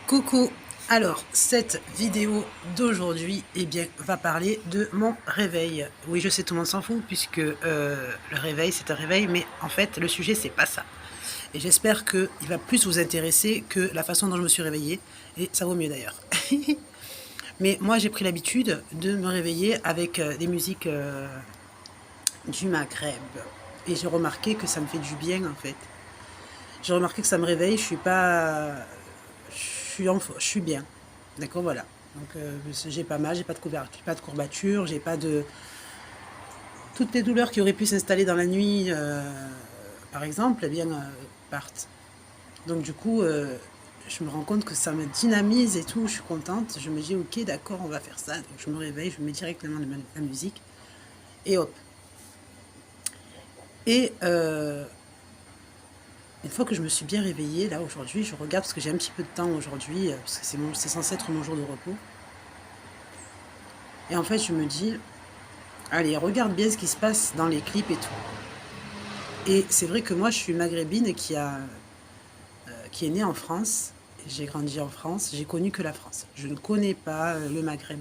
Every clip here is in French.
Coucou, alors cette vidéo d'aujourd'hui va parler de mon réveil. Oui, je sais, tout le monde s'en fout puisque le réveil c'est un réveil, mais en fait le sujet c'est pas ça. Et j'espère qu'il va plus vous intéresser que la façon dont je me suis réveillée, et ça vaut mieux d'ailleurs. Mais moi j'ai pris l'habitude de me réveiller avec des musiques du Maghreb. Et j'ai remarqué que ça me fait du bien en fait. J'ai remarqué que ça me réveille, je suis pas... je suis bien. D'accord, voilà. Donc j'ai pas mal, j'ai pas de courbatures, j'ai pas de... Toutes les douleurs qui auraient pu s'installer dans la nuit, par exemple, eh bien, partent. Donc du coup, je me rends compte que ça me dynamise et tout, je suis contente. Je me dis, ok, d'accord, on va faire ça. Donc je me réveille, je mets directement la musique, et hop. Et une fois que je me suis bien réveillée, là, aujourd'hui, je regarde, parce que j'ai un petit peu de temps aujourd'hui, parce que c'est censé être mon jour de repos. Et en fait, je me dis, allez, regarde bien ce qui se passe dans les clips et tout. Et c'est vrai que moi, je suis maghrébine qui est née en France. J'ai grandi en France, j'ai connu que la France. Je ne connais pas le Maghreb.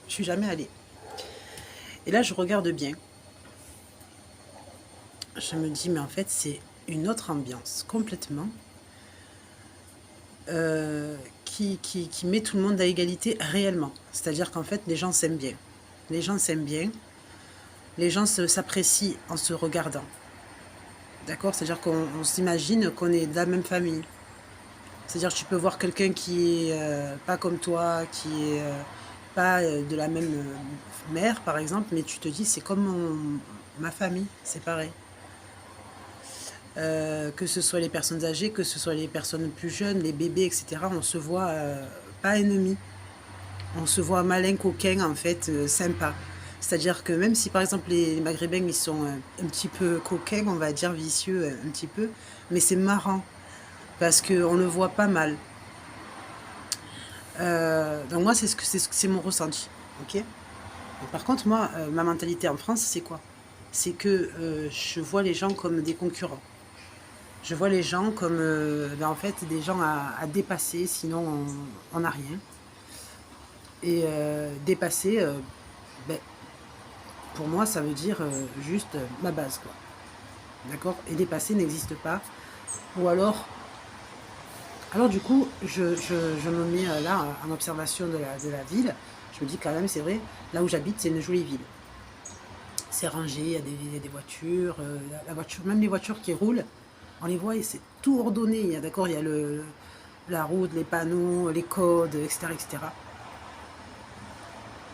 Je suis jamais allée. Et là, je regarde bien. Je me dis, mais en fait, c'est une autre ambiance, complètement, qui met tout le monde à égalité réellement. C'est-à-dire qu'en fait, les gens s'aiment bien. Les gens s'aiment bien. Les gens s'apprécient en se regardant. D'accord? C'est-à-dire qu'on s'imagine qu'on est de la même famille. C'est-à-dire que tu peux voir quelqu'un qui est pas comme toi, qui est pas de la même mère, par exemple, mais tu te dis, c'est comme ma famille, c'est pareil. Que ce soit les personnes âgées, que ce soit les personnes plus jeunes, les bébés, etc., on se voit pas ennemis. On se voit malin, coquin, en fait, sympa. C'est-à-dire que même si, par exemple, les Maghrébins, ils sont un petit peu coquins, on va dire vicieux un petit peu, mais c'est marrant, parce qu'on le voit pas mal. Donc moi, c'est mon ressenti, ok. Et par contre, moi, ma mentalité en France, c'est quoi? C'est que je vois les gens comme des concurrents. Je vois les gens comme, en fait, des gens à dépasser, sinon on n'a rien. Et dépasser, ben, pour moi, ça veut dire juste ma base, quoi. D'accord? Et dépasser n'existe pas. Ou alors du coup, je me mets là en observation de la ville. Je me dis quand même, c'est vrai, là où j'habite, c'est une jolie ville. C'est rangé, il y a des voitures, la voiture, même les voitures qui roulent, on les voit et c'est tout ordonné. D'accord, il y a la route, les panneaux, les codes, etc., etc.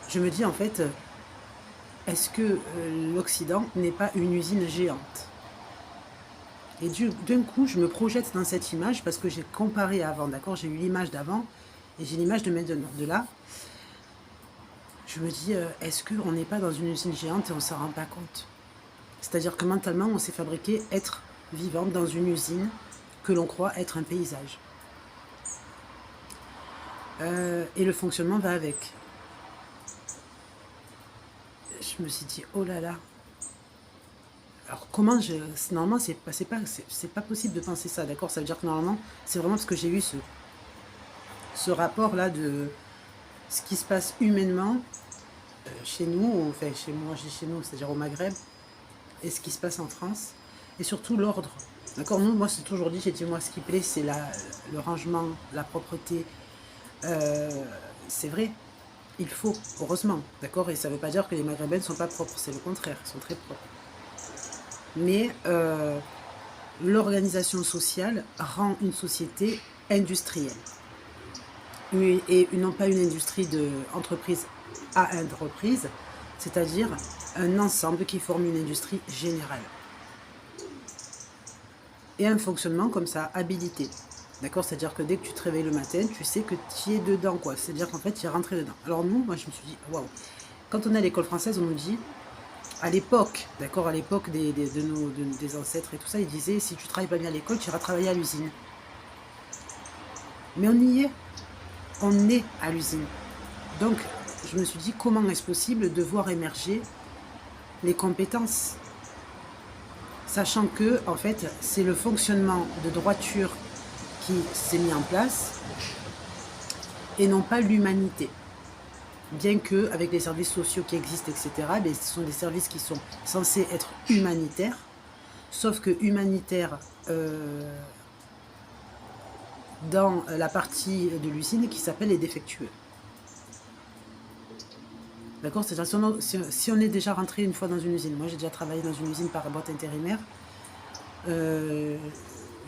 Je me dis en fait, est-ce que l'Occident n'est pas une usine géante? Et d'un coup, je me projette dans cette image parce que j'ai comparé avant, d'accord? J'ai eu l'image d'avant et j'ai l'image de maintenant. De là, je me dis, est-ce qu'on n'est pas dans une usine géante et on ne s'en rend pas compte? C'est-à-dire que mentalement, on s'est fabriqué être vivant dans une usine que l'on croit être un paysage. Et le fonctionnement va avec. Je me suis dit, oh là là. Alors comment normalement, c'est pas possible de penser ça, d'accord? Ça veut dire que normalement, c'est vraiment parce que j'ai eu ce rapport-là de ce qui se passe humainement chez nous, enfin chez moi, chez nous, c'est-à-dire au Maghreb, et ce qui se passe en France, et surtout l'ordre. D'accord? Moi, c'est toujours dit, j'ai dit, moi, ce qui plaît, c'est le rangement, la propreté. C'est vrai, il faut, heureusement, d'accord? Et ça ne veut pas dire que les Maghrébins ne sont pas propres, c'est le contraire, ils sont très propres. Mais l'organisation sociale rend une société industrielle. Et non pas une industrie d'entreprise à entreprise, c'est-à-dire un ensemble qui forme une industrie générale. Et un fonctionnement comme ça, habilité. D'accord? C'est-à-dire que dès que tu te réveilles le matin, tu sais que tu es dedans, quoi. C'est-à-dire qu'en fait, tu es rentré dedans. Alors nous, moi, je me suis dit, waouh. Quand on est à l'école française, on nous dit, à l'époque, d'accord, à l'époque des ancêtres et tout ça, ils disaient, si tu travailles pas bien à l'école, tu iras travailler à l'usine. Mais on y est. On est à l'usine. Donc, je me suis dit, comment est-ce possible de voir émerger les compétences? Sachant que, en fait, c'est le fonctionnement de droiture qui s'est mis en place et non pas l'humanité. Bien que, avec les services sociaux qui existent, etc., mais ce sont des services qui sont censés être humanitaires, sauf que humanitaire dans la partie de l'usine qui s'appelle les défectueux. D'accord? C'est-à-dire si on est déjà rentré une fois dans une usine, moi j'ai déjà travaillé dans une usine par boîte intérimaire, je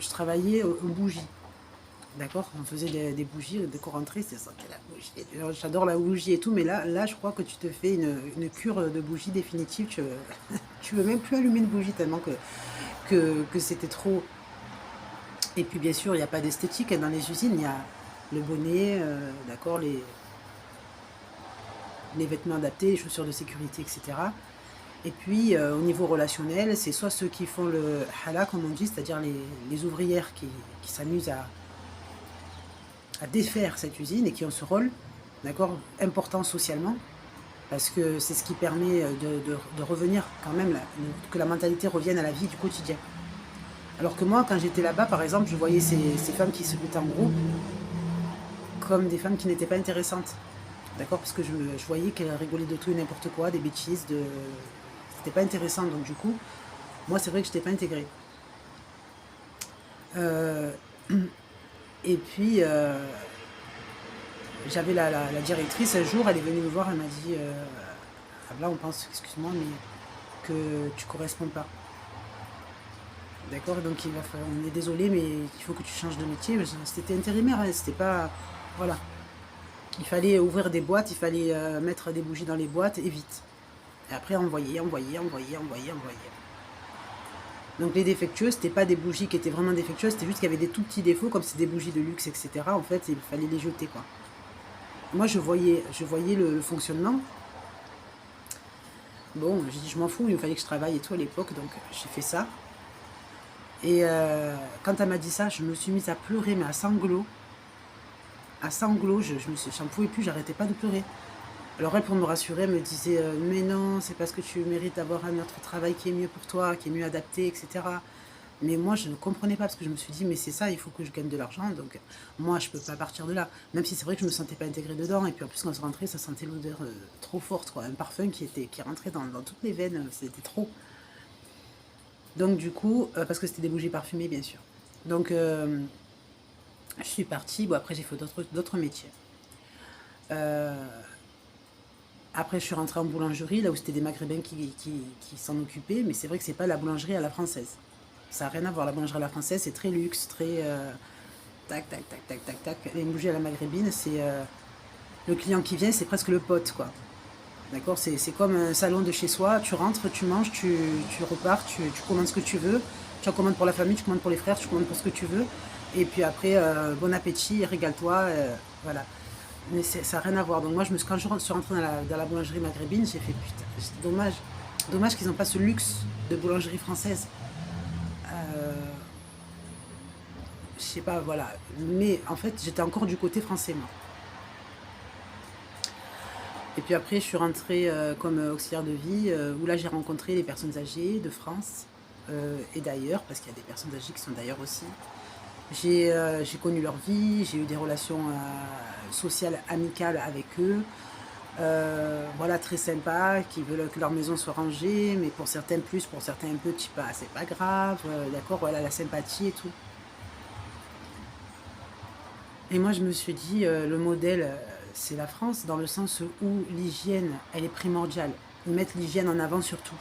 travaillais aux bougies. D'accord? On faisait des bougies, dès qu'on rentrait, c'est ça, la bougie. J'adore la bougie et tout, mais là, je crois que tu te fais une cure de bougie définitive. Tu veux même plus allumer une bougie tellement que c'était trop. Et puis, bien sûr, il n'y a pas d'esthétique dans les usines. Il y a le bonnet, d'accord, les vêtements adaptés, les chaussures de sécurité, etc. Et puis, au niveau relationnel, c'est soit ceux qui font le hala, comme on dit, c'est-à-dire les ouvrières qui s'amusent à défaire cette usine et qui ont ce rôle, d'accord, important socialement, parce que c'est ce qui permet de revenir quand même, que la mentalité revienne à la vie du quotidien. Alors que moi, quand j'étais là-bas, par exemple, je voyais ces femmes qui se mettaient en groupe comme des femmes qui n'étaient pas intéressantes, d'accord, parce que je voyais qu'elles rigolaient de tout et n'importe quoi, des bêtises, c'était pas intéressant, donc du coup, moi, c'est vrai que je n'étais pas intégrée. Et puis, j'avais la directrice, un jour, elle est venue me voir, elle m'a dit là, on pense, excuse-moi, mais que tu corresponds pas. D'accord? Donc, on est désolé, mais il faut que tu changes de métier. C'était intérimaire, hein, c'était pas. Voilà. Il fallait ouvrir des boîtes, il fallait mettre des bougies dans les boîtes, et vite. Et après, envoyer. Donc les défectueuses, c'était pas des bougies qui étaient vraiment défectueuses, c'était juste qu'il y avait des tout petits défauts, comme c'est des bougies de luxe, etc. En fait, il fallait les jeter, quoi. Moi, je voyais le fonctionnement. Bon, j'ai dit, je m'en fous, il fallait que je travaille et tout à l'époque, donc j'ai fait ça. Et quand elle m'a dit ça, je me suis mise à pleurer, mais à sanglots. À sanglots, j'en pouvais plus, j'arrêtais pas de pleurer. Alors elle, pour me rassurer, me disait mais non, c'est parce que tu mérites d'avoir un autre travail qui est mieux pour toi, qui est mieux adapté, etc. Mais moi, je ne comprenais pas parce que je me suis dit mais c'est ça, il faut que je gagne de l'argent, donc moi, je peux pas partir de là. Même si c'est vrai que je me sentais pas intégrée dedans, et puis en plus quand je rentrais, ça sentait l'odeur trop forte, quoi. Un parfum qui rentrait dans toutes les veines, c'était trop. Donc du coup, parce que c'était des bougies parfumées, bien sûr. Donc je suis partie. Bon, après j'ai fait d'autres métiers. Après, je suis rentrée en boulangerie, là où c'était des Maghrébins qui s'en occupaient, mais c'est vrai que c'est pas la boulangerie à la française. Ça n'a rien à voir, la boulangerie à la française, c'est très luxe, très tac, tac, tac, tac, tac, tac. Les bougies à la maghrébine, c'est le client qui vient, c'est presque le pote, quoi. D'accord, c'est comme un salon de chez soi, tu rentres, tu manges, tu repars, tu commandes ce que tu veux, tu en commandes pour la famille, tu commandes pour les frères, tu commandes pour ce que tu veux, et puis après, bon appétit, régale-toi, voilà. Mais ça n'a rien à voir. Donc moi, quand je suis rentrée dans la boulangerie maghrébine, j'ai fait putain, c'est dommage. Dommage qu'ils n'ont pas ce luxe de boulangerie française. Je sais pas, voilà. Mais en fait, j'étais encore du côté français, moi. Et puis après, je suis rentrée comme auxiliaire de vie, où là, j'ai rencontré les personnes âgées de France et d'ailleurs, parce qu'il y a des personnes âgées qui sont d'ailleurs aussi. J'ai connu leur vie, j'ai eu des relations sociales, amicales avec eux. Voilà, très sympa, qui veulent que leur maison soit rangée, mais pour certains plus, pour certains un peu, c'est pas grave, d'accord, voilà, la sympathie et tout. Et moi, je me suis dit, le modèle, c'est la France, dans le sens où l'hygiène, elle est primordiale. Ils mettent l'hygiène en avant surtout.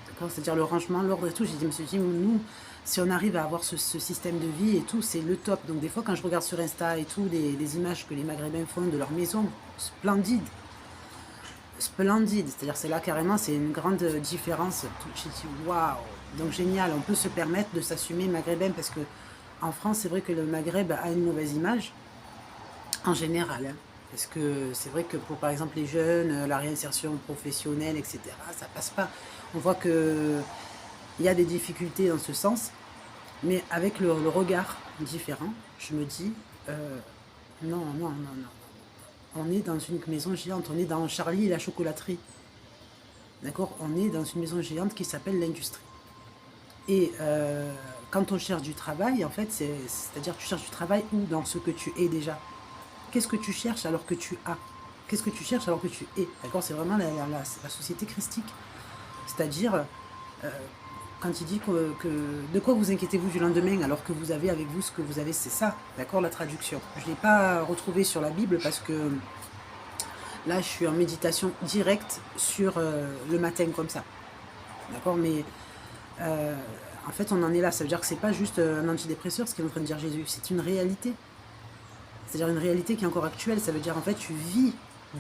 D'accord? C'est-à-dire le rangement, l'ordre et tout. Je me suis dit, nous, si on arrive à avoir ce système de vie et tout, c'est le top. Donc des fois, quand je regarde sur Insta et tout, les images que les Maghrébins font de leur maison, splendide. Splendide. C'est-à-dire, c'est là carrément, c'est une grande différence. Je me dis, waouh! Donc génial, on peut se permettre de s'assumer maghrébin parce que en France, c'est vrai que le Maghreb a une mauvaise image, en général. Hein. Parce que c'est vrai que pour, par exemple, les jeunes, la réinsertion professionnelle, etc., ça passe pas. On voit qu'il y a des difficultés dans ce sens, mais avec le regard différent, je me dis, non, non, non, non. On est dans une maison géante, on est dans Charlie et la chocolaterie. D'accord? On est dans une maison géante qui s'appelle l'industrie. Et quand on cherche du travail, en fait, c'est-à-dire tu cherches du travail où dans ce que tu es déjà. Qu'est-ce que tu cherches alors que tu as? Qu'est-ce que tu cherches alors que tu es? D'accord? C'est vraiment la société christique. C'est-à-dire, euh, quand il dit de quoi vous inquiétez-vous du lendemain alors que vous avez avec vous ce que vous avez, c'est ça, d'accord, la traduction. Je ne l'ai pas retrouvé sur la Bible parce que là, je suis en méditation directe sur le matin comme ça, d'accord, mais en fait, on en est là. Ça veut dire que c'est pas juste un antidépresseur, ce qu'est en train de dire Jésus, c'est une réalité. C'est-à-dire une réalité qui est encore actuelle. Ça veut dire, en fait, tu vis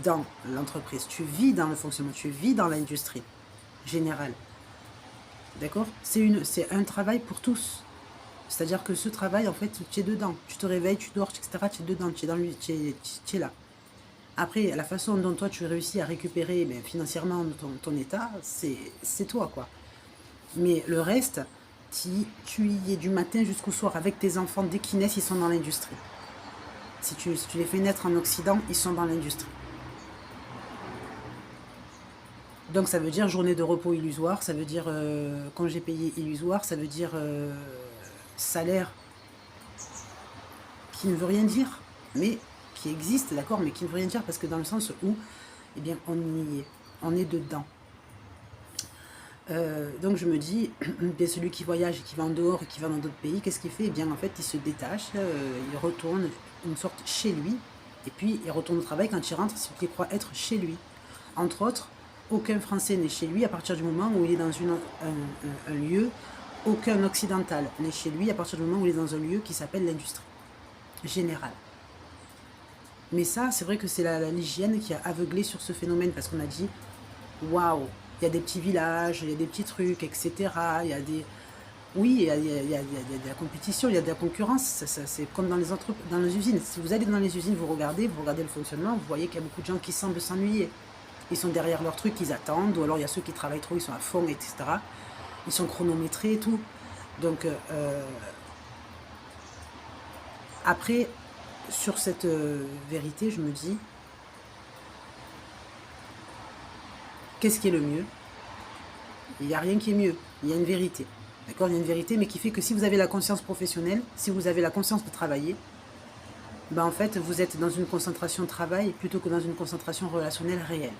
dans l'entreprise, tu vis dans le fonctionnement, tu vis dans l'industrie générale. D'accord? C'est un travail pour tous. C'est-à-dire que ce travail, en fait, tu es dedans. Tu te réveilles, tu dors, etc. Tu es dedans, tu es là. Après, la façon dont toi, tu réussis à récupérer financièrement ton état, c'est toi, quoi. Mais le reste, tu y es du matin jusqu'au soir avec tes enfants. Dès qu'ils naissent, ils sont dans l'industrie. Si tu les fais naître en Occident, ils sont dans l'industrie. Donc ça veut dire journée de repos illusoire, ça veut dire congé payé illusoire, ça veut dire salaire qui ne veut rien dire, mais qui existe, d'accord, mais qui ne veut rien dire parce que dans le sens où, eh bien, on est dedans. Donc je me dis, bien celui qui voyage et qui va en dehors et qui va dans d'autres pays, qu'est-ce qu'il fait? Eh bien en fait il se détache, il retourne une sorte chez lui, et puis il retourne au travail quand il rentre, ce qu'il croit être chez lui. Entre autres, aucun Français n'est chez lui à partir du moment où il est dans un lieu, aucun Occidental n'est chez lui à partir du moment où il est dans un lieu qui s'appelle l'industrie générale. Mais ça, c'est vrai que c'est l'hygiène qui a aveuglé sur ce phénomène, parce qu'on a dit, waouh, il y a des petits villages, il y a des petits trucs, etc. Il y a des... Oui, il y a de la compétition, il y a de la concurrence, c'est comme dans les usines. Si vous allez dans les usines, vous regardez le fonctionnement, vous voyez qu'il y a beaucoup de gens qui semblent s'ennuyer. Ils sont derrière leur truc, ils attendent, ou alors il y a ceux qui travaillent trop, ils sont à fond, etc. Ils sont chronométrés et tout. Donc, après, sur cette vérité, je me dis, qu'est-ce qui est le mieux? Il n'y a rien qui est mieux, il y a une vérité. D'accord? Il y a une vérité, mais qui fait que si vous avez la conscience professionnelle, si vous avez la conscience de travailler, ben en fait, vous êtes dans une concentration travail plutôt que dans une concentration relationnelle réelle.